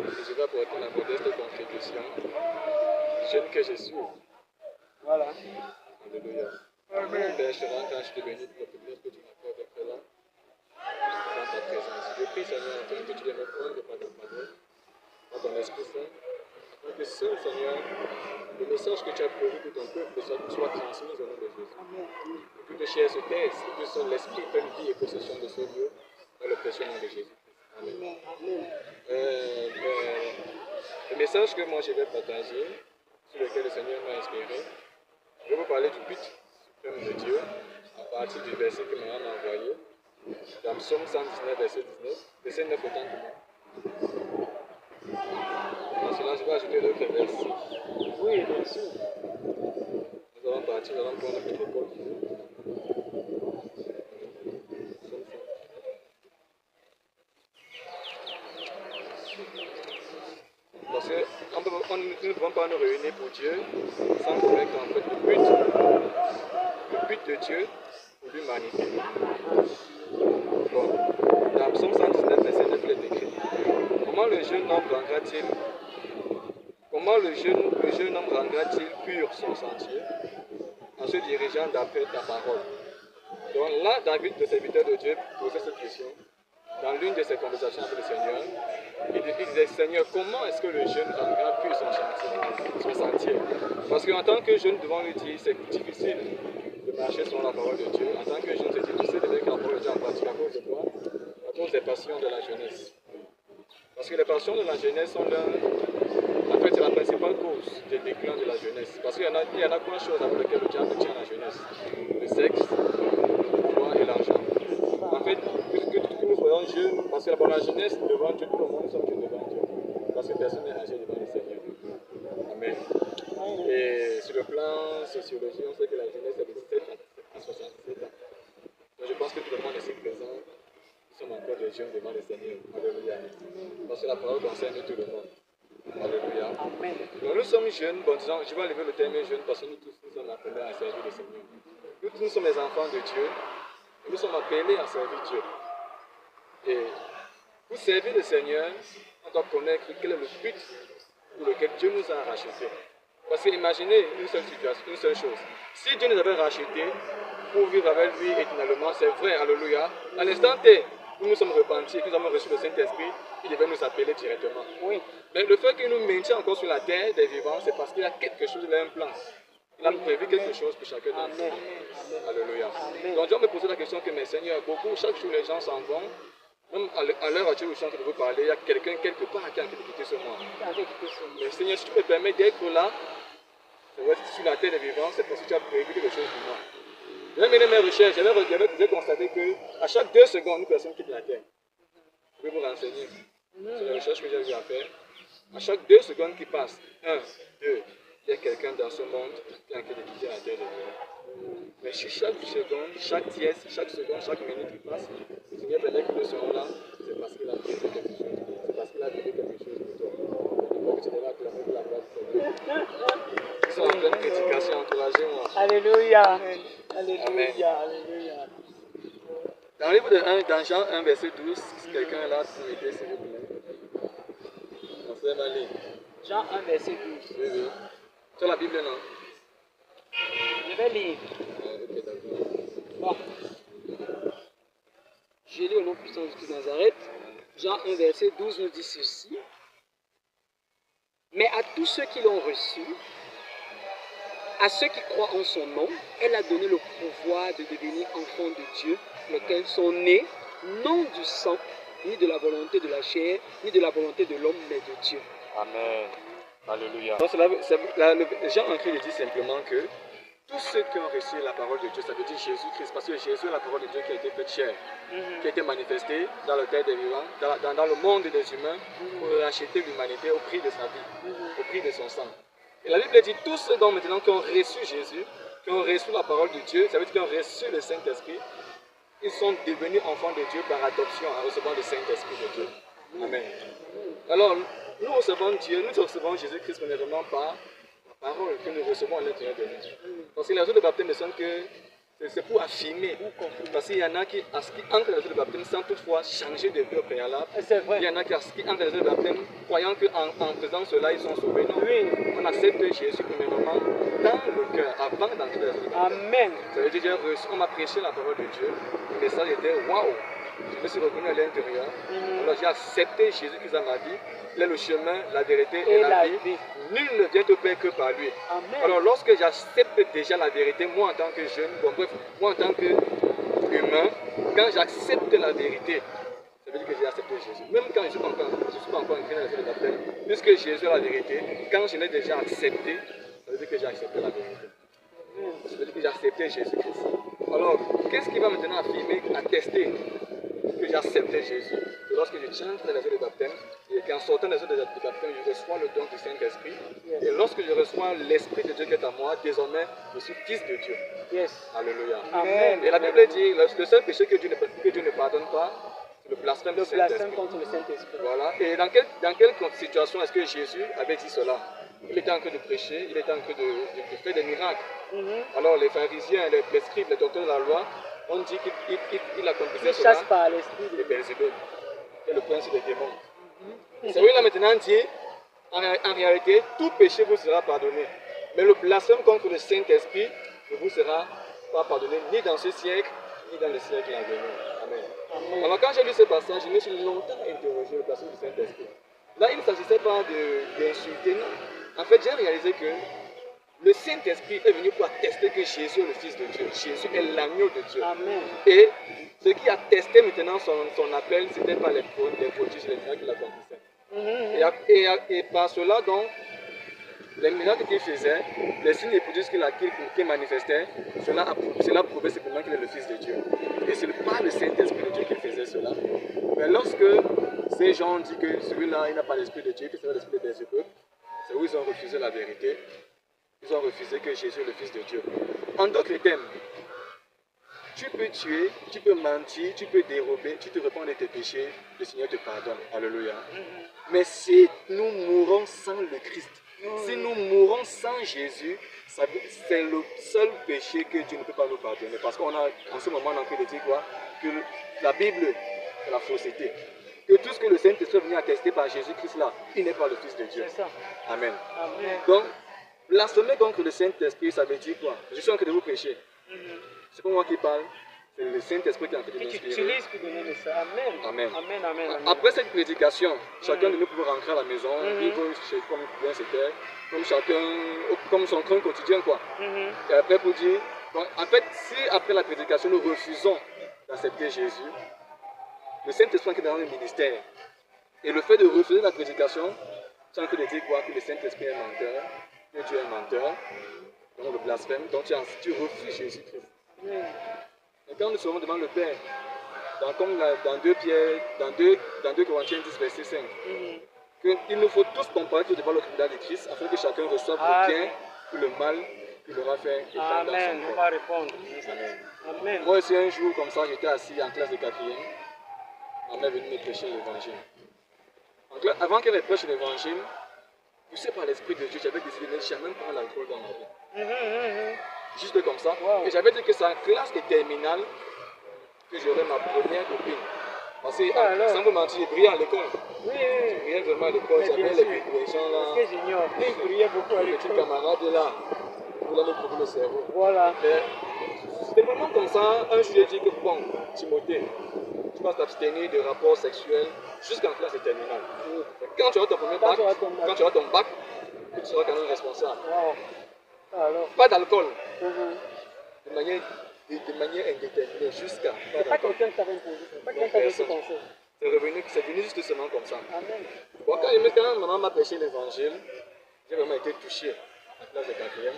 et je vais apporter ma modeste contribution, jeune que je suis. Voilà. Alléluia. Amen. Père, je te rends grâce, je te bénis pour la privilège que tu m'accordes d'être là, dans ta présence. Je prie, Seigneur, afin que tu les reprends par ta parole, par ton Esprit Saint, afin que seul, Seigneur, le message que tu as prévu pour ton peuple soit transmis au nom de Jésus. Que toute chair se taise, que son esprit prenne vie et possession de ce lieu, dans le précieux nom de Jésus. Amen. Le message que moi je vais partager, sur lequel le Seigneur m'a inspiré, je vais vous parler du but suprême de Dieu, à partir du verset que Maman m'a envoyé, dans Psaume 119, verset 9 autant que moi. Dans cela, je vais ajouter d'autres versets. Oui, bien sûr. Nous allons partir, nous allons prendre notre école. Parce que nous ne pouvons pas nous réunir pour Dieu sans connaître en fait le but de Dieu pour l'humanité. Bon, dans Psaume 119, verset 9, il est écrit: comment le jeune homme rendra-t-il pur son sentier en se dirigeant d'après ta parole? Donc là, David, le serviteur de Dieu, posait cette question dans l'une de ses conversations avec le Seigneur. Il disait: Seigneur, comment est-ce que le jeune rendra pur son sentier? Parce qu'en tant que jeune, devant lui dire, c'est difficile de marcher selon la parole de Dieu. En tant que jeune, c'est difficile de mettre la parole de Dieu en pratique. À cause de quoi? À cause des passions de la jeunesse. Parce que les passions de la jeunesse sont en fait, c'est la principale cause des déclins de la jeunesse. Parce qu'il y en a trois choses avec lesquelles le diable tient la jeunesse: le sexe, le pouvoir et l'argent. En fait, que nous soyons jeunes, parce que la jeunesse devant Dieu, tout le monde sommes jeunes devant Dieu. Parce que personne n'est âgé devant le Seigneur. Amen. Et sur le plan sociologique, on sait que la jeunesse est de 17 à 67 ans. Donc je pense que tout le monde ici présent, nous sommes encore des jeunes devant le Seigneur. Alléluia. Parce que la parole concerne tout le monde. Alléluia. Amen. Donc nous sommes jeunes, bon disons, je vais enlever le terme jeune parce que nous tous nous sommes appelés à servir le Seigneur. Nous tous nous sommes les enfants de Dieu. Et nous sommes appelés à servir Dieu. Et pour servir le Seigneur, on doit connaître quel est le but pour lequel Dieu nous a rachetés. Parce que imaginez une seule situation, une seule chose. Si Dieu nous avait rachetés pour vivre avec lui éternellement, c'est vrai, alléluia. À l'instant T, nous nous sommes repentis et que nous avons reçu le Saint-Esprit, il devait nous appeler directement. Oui. Mais le fait qu'il nous maintient encore sur la terre des vivants, c'est parce qu'il a quelque chose, il a un plan. Il a prévu quelque chose pour chacun d'entre nous. Alléluia. Donc Dieu me posait la question que, mes seigneurs, beaucoup, chaque jour les gens s'en vont. Même à l'heure actuelle où je suis en train de vous parler, il y a quelqu'un quelque part qui a envie de quitter ce monde. Mais Seigneur, si tu me permets d'être là, sur la terre des vivants, c'est parce que tu as prévu quelque chose pour moi. J'ai mené mes recherches, j'ai constaté qu'à chaque 2 secondes, une personne quitte la terre. Je vais vous renseigner. C'est la recherche que j'ai eu à faire. À chaque 2 secondes qui passent, 1, 2, il y a quelqu'un dans ce monde qui a envie de quitter la terre des vivants. Mais sur chaque seconde, chaque tiers, chaque seconde, chaque minute qui passe, le Seigneur permet que nous soyons là, c'est parce qu'il a prévu quelque chose. C'est parce qu'il a prévu quelque chose pour toi. Il faut que tu devrais acclamer pour la gloire du Seigneur. Ils sont en pleine prédication, encouragez-moi. Alléluia. Alléluia. Alléluia. Dans le livre de 1, dans Jean 1, verset 12, si quelqu'un est là pour m'aider, s'il vous plaît. On fait ma ligne. Jean 1, verset 12. Oui, oui. Tu as la Bible, non? Je vais lire. Ok, d'accord. Bon. Je lis au nom puissant de Jésus de Nazareth. Jean 1, verset 12 nous dit ceci. Mais à tous ceux qui l'ont reçu, à ceux qui croient en son nom, elle a donné le pouvoir de devenir enfants de Dieu, lesquels sont nés, non du sang, ni de la volonté de la chair, ni de la volonté de l'homme, mais de Dieu. Amen. Alléluia. Donc, Jean en Christ dit simplement que tous ceux qui ont reçu la parole de Dieu, ça veut dire Jésus-Christ, parce que Jésus est la parole de Dieu qui a été faite chair, qui a été manifestée dans le terre des vivants, dans le monde des humains, pour racheter l'humanité au prix de sa vie, au prix de son sang. Et la Bible dit tous ceux dont maintenant qui ont reçu Jésus, qui ont reçu la parole de Dieu, ça veut dire qu'ils ont reçu le Saint-Esprit, ils sont devenus enfants de Dieu par adoption en recevant le Saint-Esprit de Dieu. Amen. Alors, nous recevons Dieu, nous recevons Jésus-Christ premièrement par la parole que nous recevons à l'intérieur de nous. Parce que les autres baptêmes ne sont que C'est pour affirmer. Parce qu'il y en a qui entrent dans le baptême sans toutefois changer de vie au préalable. C'est vrai. Il y en a qui entrent dans le baptême croyant qu'en faisant cela, ils sont sauvés. Non. Oui. On accepte Jésus premièrement dans le cœur avant d'entrer dans le baptême. Amen. Ça veut dire on m'a prêché la parole de Dieu. Le message était waouh. Je me suis reconnu à l'intérieur. Alors j'ai accepté Jésus-Christ dans ma vie. Il est le chemin, la vérité et la vie. Nul ne vient au Père que par lui. Amen. Alors lorsque j'accepte déjà la vérité, moi en tant que jeune, bon, bref, moi en tant qu'humain, quand j'accepte la vérité, ça veut dire que j'ai accepté Jésus. Même quand je ne suis pas encore entré dans le baptême, puisque Jésus est la vérité, quand je l'ai déjà accepté, ça veut dire que j'ai accepté la vérité. Ça veut dire que j'ai accepté Jésus-Christ. Alors, qu'est-ce qui va maintenant affirmer, attester que j'ai accepté Jésus? C'est lorsque je change dans les eaux de baptême, et qu'en sortant des eaux de baptême, je reçois le don du Saint-Esprit. Et lorsque je reçois l'Esprit de Dieu qui est en moi, désormais, je suis fils de Dieu. Alléluia. Amen. Et la Bible dit, le seul péché que Dieu ne pardonne pas, c'est le blasphème du Saint-Esprit. Contre le Saint-Esprit. Voilà. Et dans quelle situation est-ce que Jésus avait dit cela? Il était en train de prêcher, il était en train de faire des miracles. Alors les pharisiens, les scribes, les docteurs de la loi, on dit qu'il accomplissait cela. Chasse par l'esprit de Belzébuth, qui est le prince des démons. C'est lui là maintenant dit, en réalité, tout péché vous sera pardonné. Mais le blasphème contre le Saint-Esprit ne vous sera pas pardonné ni dans ce siècle, ni dans le siècle à venir. Amen. Alors quand j'ai lu ce passage, je me suis longtemps interrogé le blasphème du Saint-Esprit. Là, il ne s'agissait pas d'insulter, non. En fait, j'ai réalisé que le Saint-Esprit est venu pour attester que Jésus est le Fils de Dieu. Jésus est l'agneau de Dieu. Amen. Et ce qui attestait maintenant son appel, ce n'était pas les prodiges, les miracles qu'il accomplissait. Et par cela, donc, les miracles qu'il faisait, les signes et prodiges qu'il manifestait, cela prouvait simplement qu'il est le Fils de Dieu. Et ce n'est pas le Saint-Esprit de Dieu qui faisait cela. Mais lorsque ces gens ont dit que celui-là, il n'a pas l'Esprit de Dieu, que c'est l'Esprit de Belzébuth, c'est où ils ont refusé la vérité. Ils ont refusé que Jésus est le Fils de Dieu. En d'autres termes, tu peux tuer, tu peux mentir, tu peux dérober, tu te répands de tes péchés, le Seigneur te pardonne. Alléluia. Mais si nous mourons sans le Christ, si nous mourons sans Jésus, c'est le seul péché que Dieu ne peut pas nous pardonner. Parce qu'en ce moment, on a envie de dire quoi? Que la Bible, c'est la fausseté. Que tout ce que le Saint-Esprit est venu attester par Jésus-Christ là, il n'est pas le Fils de Dieu. Amen. Amen. Donc, blasphémer contre le Saint-Esprit, ça veut dire quoi? Je suis en train de vous prêcher. C'est pas moi qui parle, c'est le Saint-Esprit qui est en train de m'inspirer. Tu utilises pour donner le ça. Amen. Amen. Amen, amen, amen. Après cette prédication, chacun de nous peut rentrer à la maison, vivre comme bien c'était, comme son train quotidien, quoi. Et après pour dire, donc, en fait, si après la prédication nous refusons d'accepter Jésus, le Saint-Esprit qui est dans le ministère, et le fait de refuser la prédication, c'est en train de dire quoi? Que le Saint-Esprit est menteur, que Dieu est menteur, donc le blasphème, donc tu refuses Jésus-Christ. Et quand nous serons devant le Père, comme dans 2 Corinthiens 10, verset 5, qu'il nous faut tous comparaître devant le tribunal de Christ afin que chacun reçoive le bien ou le mal qu'il aura fait. Amen. On va répondre. Amen. Moi aussi, un jour, comme ça, j'étais assis en classe de 4e. Ma mère est venue me prêcher l'évangile. Avant qu'elle me prêche l'évangile, poussé par l'Esprit de Dieu, j'avais décidé de ne jamais prendre l'alcool dans ma vie. Juste comme ça. Wow. Et j'avais dit que c'est en classe de terminale que j'aurais ma première copine. Parce que, sans vous mentir, j'ai brillé à l'école. J'ai brillé vraiment à l'école. J'avais les gens là. Parce que j'ignore. Il brillait beaucoup à l'école. Les petits camarades là. Vous allez trouver le cerveau. Voilà. C'était vraiment comme ça. Un jour, j'ai dit que bon, Timothée, tu vas t'abstenir de rapports sexuels jusqu'en classe de terminale. Quand tu auras ton premier bac, quand tu auras ton bac, tu seras quand même responsable. Wow. Alors. Pas d'alcool. De manière indéterminée jusqu'à. C'est pas quelqu'un qui t'avait imposé. C'est pas quelqu'un qui t'avait fait penser. C'est venu juste seulement comme ça. Amen. Bon, quand maman m'a prêché l'évangile, j'ai vraiment été touché en classe de 4e.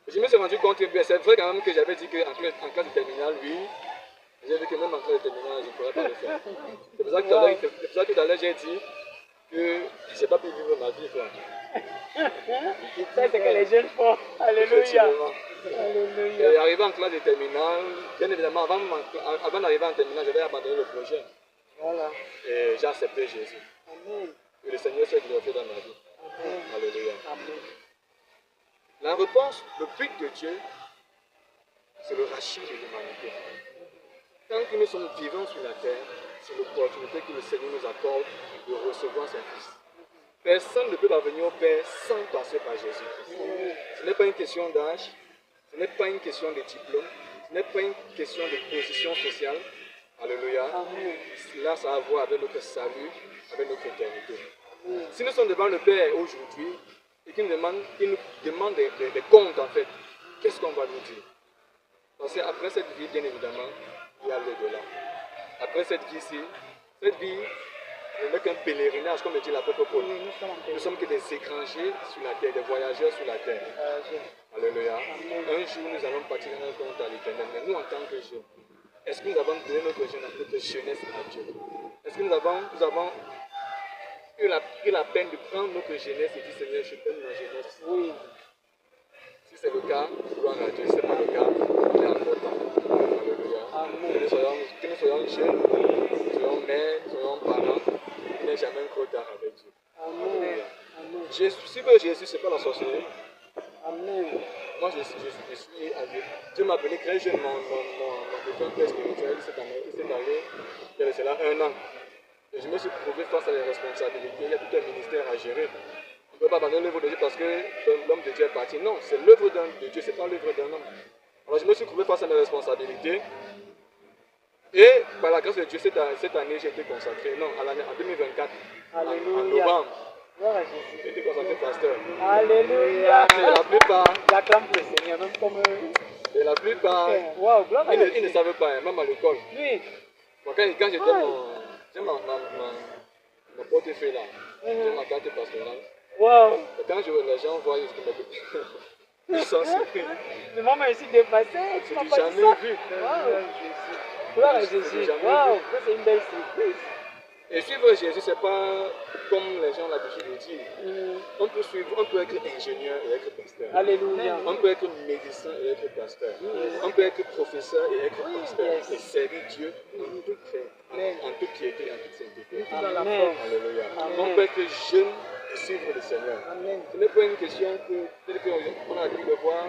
Je me suis rendu compte que c'est vrai quand même que j'avais dit qu'en classe de terminale, oui. J'ai dit que même en classe de terminale, je ne pourrais pas le faire. C'est pour ça que tout à l'heure, j'ai dit que je n'ai pas pu vivre ma vie. Quoi. Ça, c'est que les jeunes font. Alléluia. Et arrivé en classe de terminale, bien évidemment, avant d'arriver en terminale, j'avais abandonné le projet. Voilà. Et j'ai accepté Jésus. Amen. Et le Seigneur s'est glorifié dans ma vie. Amen. Alléluia. Amen. La réponse, le but de Dieu, c'est le rachis de l'humanité. Tant que nous sommes vivants sur la terre, c'est l'opportunité que le Seigneur nous accorde de recevoir son Fils. Personne ne peut parvenir au Père sans passer par Jésus-Christ. Ce n'est pas une question d'âge, ce n'est pas une question de diplôme, ce n'est pas une question de position sociale. Alléluia. Là, ça a à voir avec notre salut, avec notre éternité. Si nous sommes devant le Père aujourd'hui et qu'il nous demande des comptes, en fait, qu'est-ce qu'on va nous dire? Parce qu'après cette vie, bien évidemment, il y a l'au-delà. Après cette vie-ci, cette vie n'est qu'un pèlerinage, comme le dit l'apôtre Paul. Nous sommes que des étrangers sur la terre, des voyageurs sur la terre. Alléluia. Un jour, nous allons partir dans un compte à l'éternel. Mais nous, en tant que jeunes, est-ce que nous avons donné notre jeunesse à Dieu? Est-ce que nous avons pris la peine de prendre notre jeunesse et dire Seigneur, je donne ma jeunesse? Oui. Si c'est le cas, gloire à Dieu. Si ce n'est pas le cas, il est encore temps. Alléluia. Que nous soyons jeunes, soyons mères, soyons parents, il n'est jamais trop tard avec Dieu. Amen. Suivre Jésus, ce n'est pas la sorcellerie. Amen. Moi, je suis âgé. Dieu m'a appelé très jeune, mon père spirituel, cette année, il y a cela 1 an. Et je me suis trouvé face à les responsabilités. Il y a tout un ministère à gérer. On ne peut pas abandonner l'œuvre de Dieu parce que l'homme de Dieu est parti. Non, c'est l'œuvre de Dieu, ce n'est pas l'œuvre d'un homme. Alors je me suis trouvé face à mes responsabilités. Et par la grâce de Dieu, cette année, j'ai été consacré. Non, en 2024. Alléluia. En novembre. J'ai été consacré pasteur. Alléluia. Et la plupart. J'acclame le Seigneur, même comme eux. Et la plupart. Wow, ils ne savent pas, hein, même à l'école. Oui. Quand j'ai mon portefeuille là, j'ai ma carte pastorale. Wow. Et quand les gens voient, ils sont surpris. Le moment est aussi dépassé. Je n'ai jamais vu. Gloire à Jésus. Wow, c'est une belle surprise. Et suivre Jésus, ce n'est pas comme les gens ont l'habitude de dire. On peut être ingénieur et être pasteur. Alléluia. On peut être médecin et être pasteur. On peut être professeur et être pasteur. Et servir Dieu en toute piété et en toute sainteté. Amen. Alléluia. On peut être jeune et suivre le Seigneur. Amen. Ce n'est pas une question qu'on a l'habitude de voir.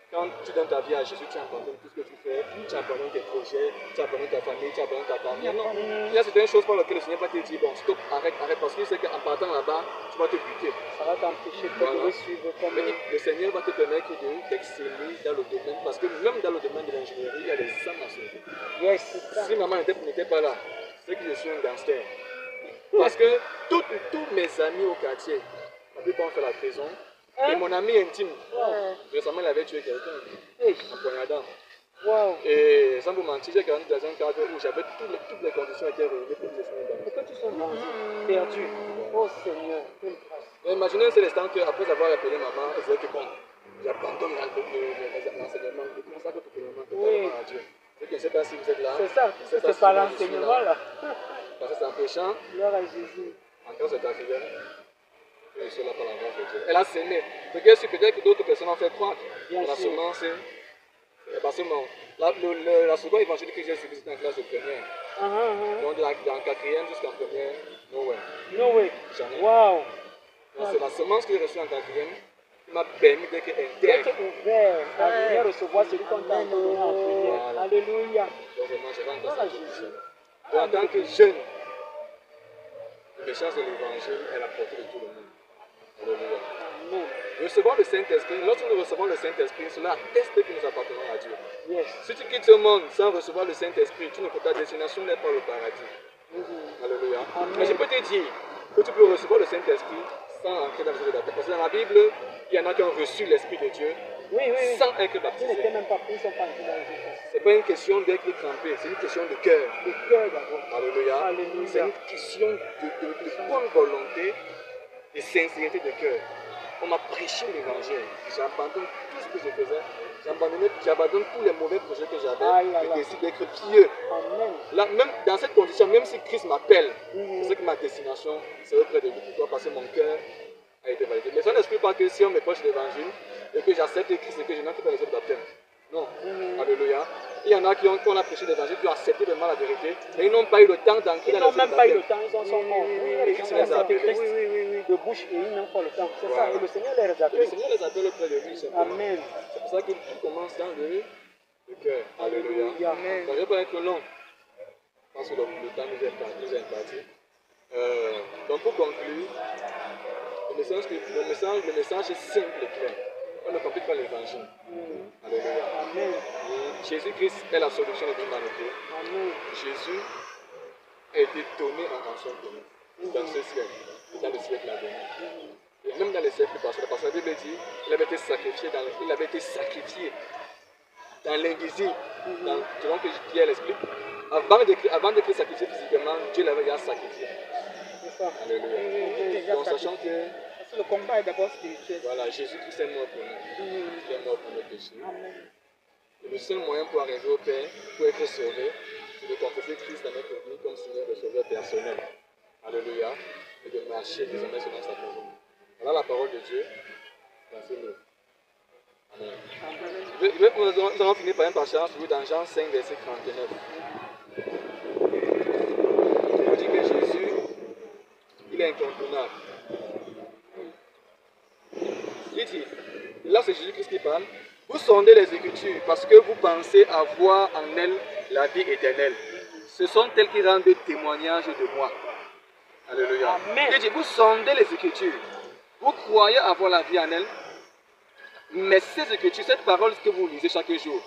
Quand tu donnes ta vie à Jésus, tu abandonnes tout ce que tu fais, tu abandonnes tes projets, tu abandonnes ta famille, tu abandonnes ta carrière. Non, il y a certaines choses par lesquelles le Seigneur va te dire, bon, stop, arrête, parce qu'il sait qu'en partant là-bas, tu vas te buter. Ça va t'empêcher de suivre comme... Mais le Seigneur va te permettre d'exceller dans le domaine, parce que même dans le domaine de l'ingénierie, il y a des âmes à sauver. Yes. Si maman n'était pas là, c'est que je suis un gangster. Parce que tous mes amis au quartier, la plupart ont fait la prison. Et mon ami intime, récemment, il avait tué quelqu'un en poignardant. Wow. Et sans vous mentir, j'ai grandi dans un cadre où j'avais toutes les conditions étaient réunies pour que je sois dans. Pourquoi tu sois perdu? Oh Seigneur, quelle grâce. Imaginez un seul instant qu'après avoir appelé maman, elle disait que bon, j'abandonne l'enseignement, je consacre tout le à Dieu. Je ne sais pas si vous êtes là. C'est ça, c'est pas l'enseignement là. Parce que c'est un péchant. Gloire à Jésus. Encore cet accident. Et cela par la grâce de Dieu. Elle a semé. Peut-être que d'autres personnes ont fait croire. La semence, parce que la seconde évangile que j'ai suivi, c'était en classe de première. Donc, en quatrième jusqu'en première, no way. No way. Jamais. Wow. C'est la semence que j'ai reçue en quatrième qui m'a permis d'être intègre. Ouvert à venir recevoir celui qu'on t'a donné en prière. Alléluia. Donc, vraiment, je rentre dans cette position. Donc, en tant que jeune, l'échange de l'évangile est la portée de tout le monde. Alléluia. Recevons le Saint-Esprit. Lorsque nous recevons le Saint-Esprit, cela atteste que nous appartenons à Dieu. Yes. Si tu quittes ce monde sans recevoir le Saint-Esprit, ta destination n'est pas le paradis. Alléluia. Mais je peux te dire que tu peux recevoir le Saint-Esprit sans entrer dans le jeu de la terre. Parce que dans la Bible, il y en a qui ont reçu l'Esprit de Dieu sans être baptisés. Ce n'est pas une question d'être crampé, c'est une question de cœur. De cœur d'abord. Alléluia. C'est une question de bonne volonté, de sincérité de cœur. On m'a prêché l'évangile. J'abandonne tout ce que je faisais. J'abandonne tous les mauvais projets que j'avais. Je décide d'être pieux. Là, même dans cette condition, même si Christ m'appelle, je sais que ma destination serait près de lui. Pourquoi? Parce que mon cœur a été validé. Mais ça n'exclut pas que si on me prêche l'évangile et que j'accepte Christ et que je n'entre pas dans les autres baptêmes. Non. Alléluia. Il y en a qui ont prêché l'évangile, qui ont accepté vraiment la vérité, mais ils n'ont pas eu le temps d'entrer dans les autres baptêmes. Ils n'ont même pas eu le temps, ils sont morts. Christ les a appelés. De bouche et ils n'ont pas le temps. C'est ça, et le Seigneur les appelle. Le Seigneur les appelle auprès de lui. Amen. C'est pour ça que tout commence dans cœur. Alléluia. Amen. Donc, je ne vais pas être long, parce que le temps nous est imparti. Donc pour conclure, le message est simple et clair. On ne complique pas l'évangile. Alléluia. Amen. Jésus-Christ est la solution de l'humanité. Amen. Jésus a été donné en rançon pour nous, dans ce siècle, et dans le siècle à venir. Et même dans les siècles passés, parce que la Bible dit qu'il avait été sacrifié dans l'invisible. Selon que Pierre l'explique, avant d'être sacrifié physiquement, Dieu l'avait déjà sacrifié. C'est ça. Alléluia. Donc sachant que parce que le combat est d'abord spirituel. voilà, Jésus-Christ est mort pour nous. Il est mort pour nos péchés. Amen. Et le seul moyen pour arriver au Père, pour être sauvé, c'est de confesser Christ dans notre vie comme Seigneur et Sauveur personnel. Alléluia. Et de marcher désormais selon sa parole. Voilà la parole de Dieu dans ce livre. Amen. Nous allons finir par un passage dans Jean 5, verset 39. Il dit que Jésus, il est incontournable. Il dit, là c'est Jésus-Christ qui parle, vous sondez les Écritures parce que vous pensez avoir en elles la vie éternelle. Ce sont elles qui rendent témoignage de moi. Alléluia. Amen. Il dit, vous sondez les Écritures, vous croyez avoir la vie en elles, mais ces Écritures, cette parole que vous lisez chaque jour,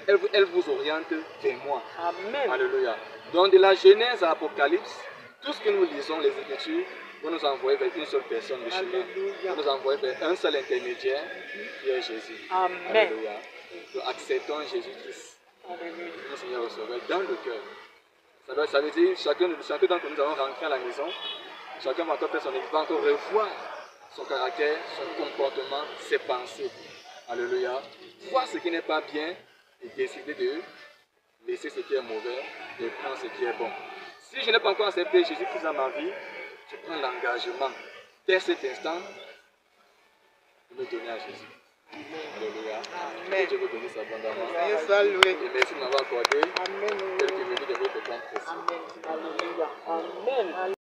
elle vous oriente vers moi. Amen. Alléluia. Donc de la Genèse à l'Apocalypse, tout ce que nous lisons, les Écritures, vous nous envoyez vers une seule personne, le chemin. Vous nous envoyez vers un seul intermédiaire, qui est Jésus. Amen. Alléluia. Donc, acceptons Jésus-Christ, Alléluia. notre Seigneur et Sauveur, dans le cœur. Ça veut dire, chacun d'entre nous allons rentrer à la maison, chacun va encore faire son église, va encore revoir son caractère, son comportement, ses pensées. Alléluia. Voir ce qui n'est pas bien et décider de laisser ce qui est mauvais et prendre ce qui est bon. Si je n'ai pas encore accepté Jésus-Christ dans ma vie, je prends l'engagement dès cet instant de me donner à Jésus. Alléluia. Amen. Que Dieu vous bénisse abondamment. Soyez salués. Et merci de m'avoir accordé. Amen.